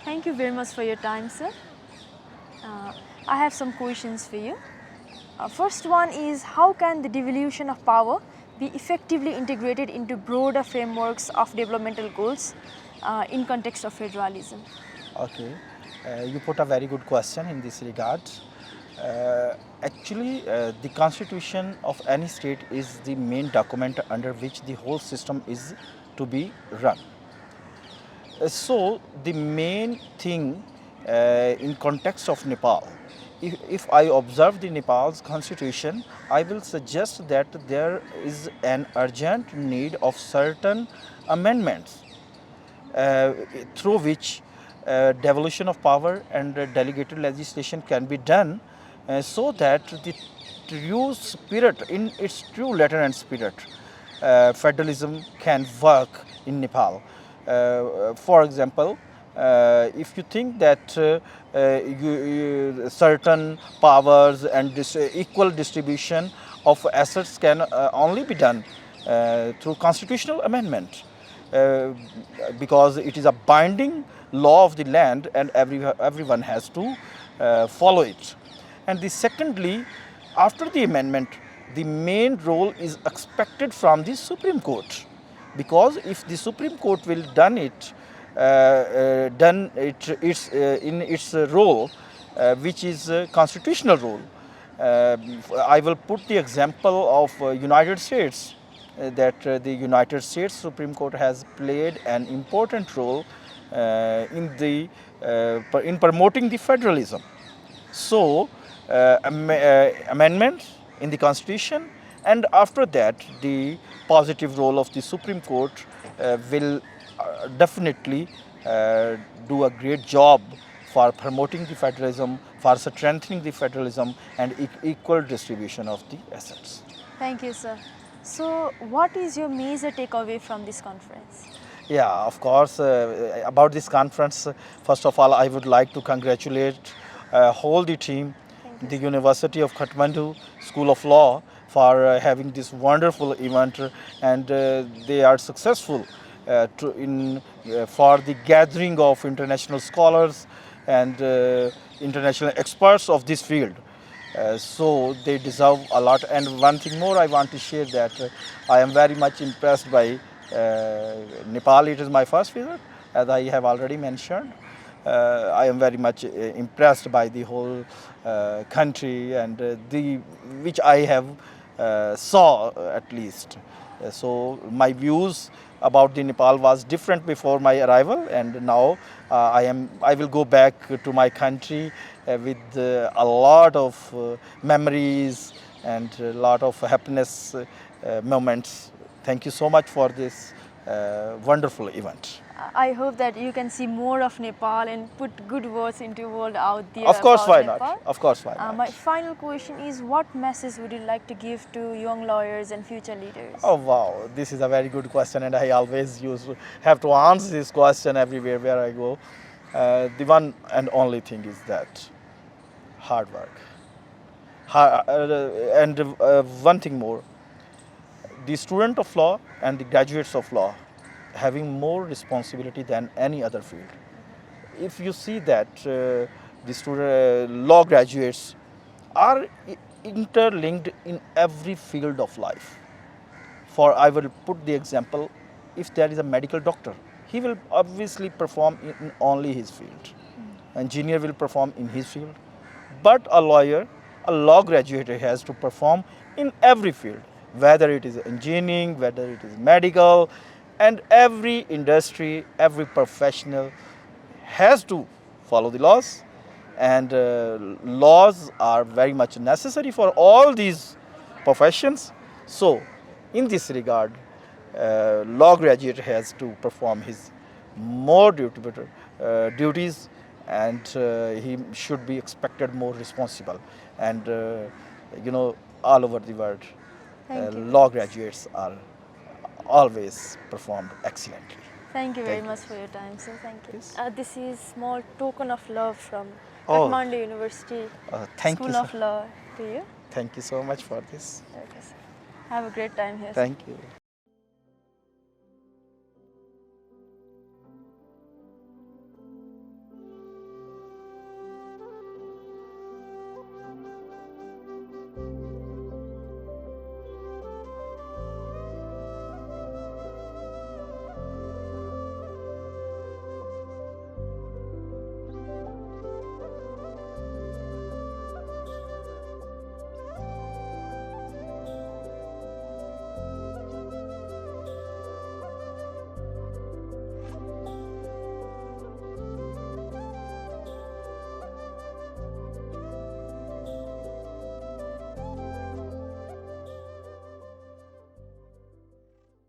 Thank you very much for your time, sir. I have some questions for you. First one is, how can the devolution of power be effectively integrated into broader frameworks of developmental goals in context of federalism? Okay, you put a very good question in this regard. Actually, the constitution of any state is the main document under which the whole system is to be run. So the main thing in context of Nepal, if I observe the Nepal's constitution, I will suggest that there is an urgent need of certain amendments through which devolution of power and delegated legislation can be done so that the true spirit, in its true letter and spirit, federalism can work in Nepal. For example, if you think that certain powers and equal distribution of assets can only be done through constitutional amendment, because it is a binding law of the land and everyone has to follow it. And secondly, after the amendment, the main role is expected from the Supreme Court, because if the Supreme Court will done it in its role, which is a constitutional role. I will put the example of United States, that the United States Supreme Court has played an important role in promoting the federalism. So, amendments in the Constitution, and after that, the positive role of the Supreme Court will definitely do a great job for promoting the federalism, for strengthening the federalism and equal distribution of the assets. Thank you, sir. So, what is your major takeaway from this conference? Yeah, of course, about this conference, first of all, I would like to congratulate whole the team, the University of Kathmandu School of Law, for having this wonderful event, and they are successful for the gathering of international scholars and international experts of this field. So they deserve a lot. And one thing more I want to share, that I am very much impressed by Nepal. It is my first visit, as I have already mentioned. I am very much impressed by the whole country, and which I have saw at least. So my views about the Nepal was different before my arrival, and now I will go back to my country with a lot of memories and a lot of happiness moments. Thank you so much for this wonderful event. I hope that you can see more of Nepal and put good words into world out there. Of course, why Nepal. not? Of course, why not? My final question is, what message would you like to give to young lawyers and future leaders? Oh wow, this is a very good question, and I always have to answer this question everywhere where I go. The one and only thing is that hard work. And one thing more, the student of law and the graduates of law having more responsibility than any other field. If you see that the law graduates are interlinked in every field of life. For I will put the example, if there is a medical doctor, he will obviously perform in only his field. Engineer will perform in his field. But a lawyer, a law graduate has to perform in every field, whether it is engineering, whether it is medical, and every industry, every professional has to follow the laws, and laws are very much necessary for all these professions. So, in this regard, law graduate has to perform his more duties, and he should be expected more responsible. And all over the world, law graduates are always performed excellently. Thank you very much for your time, sir. Thank you. Yes. This is small token of love from Kathmandu University School of Law to you. Thank you so much for this. Okay, sir. Have a great time here. Thank you.